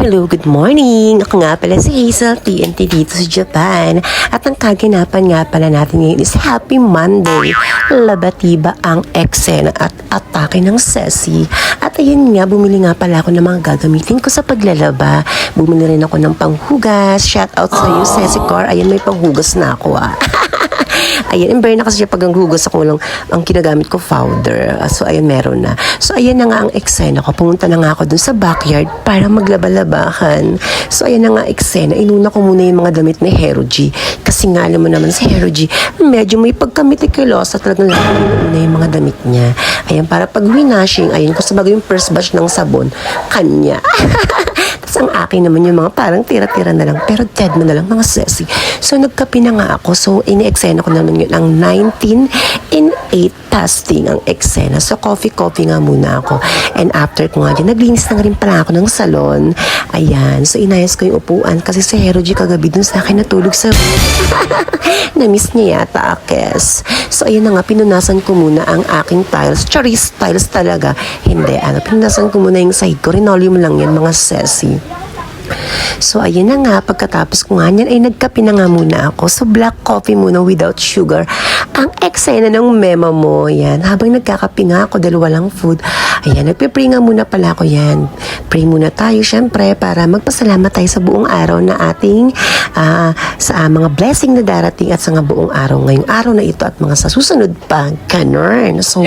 Hello, good morning! Ako nga pala si Hazel, TNT dito sa Japan. At ang kaganapan nga pala natin ngayon is Happy Monday. Labatiba ang eksena at atake ng Ceci. At ayun nga, bumili nga pala ako ng mga gagamitin ko sa paglalaba. Bumili rin ako ng panghugas. Shout out sa iyo, Ceci Car. Ayan, may panghugas na ako Ayan, ember na kasi siya pag ang hugas ako lang, ang kinagamit ko powder. So, ayan, meron na. So, ayan na nga ang eksena ko. Pumunta na nga ako dun sa backyard para maglaba-labahan. So, ayan na nga eksena. Inuna ko muna yung mga damit ni Hero G. Kasi nga, alam mo naman si Hero G, medyo may pagkamitikilos at talagang inuuna yung mga damit niya. Ayan, para pag winashing, ayan, kasi bago yung first batch ng sabon, kanya. Tapos ang akin naman yung mga parang tira-tira na lang, pero dead mo na lang, mga Ceci. So, nagkape na nga ako. So, ini-eksena ko naman yun ang 19 in 8 testing ang eksena. So, coffee nga muna ako. And after ko nga dyan, naglinis na nga rin pala ako ng salon. Ayan. So, inayos ko yung upuan kasi si Hero G kagabi dun sa akin natulog sa room. Na-miss niya yata, Kes. So, ayun na nga, pinunasan ko muna ang aking tiles. Charis tiles talaga. Hindi, pinunasan ko muna yung side ko. Rinolium lang yan, mga Ceci. So, ayun na nga, pagkatapos ko nga yan, ay nagkape na nga muna ako. So, black coffee muna without sugar. Ang eksena ng memo mo, yan. Habang nagkakape nga ako dahil walang food, ayan, nagpe-pray nga muna pala ako yan. Pray muna tayo, syempre, para magpasalamat tayo sa buong araw na ating, sa mga blessing na darating at sa buong araw. Ngayong araw na ito at mga sa susunod pa, ganun. So,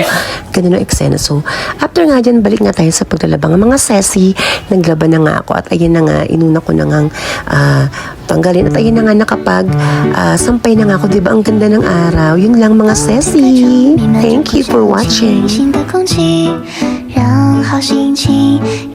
ganun ang eksena. So, after nga dyan, balik nga tayo sa paglalabang. Mga Ceci, naglaban na nga ako at ayun na nga, inuna ko na nga tanggalin. At ayun na nga nakapag sampay na nga ako. Diba ang ganda ng araw? Yun lang mga Ceci. Thank you for watching.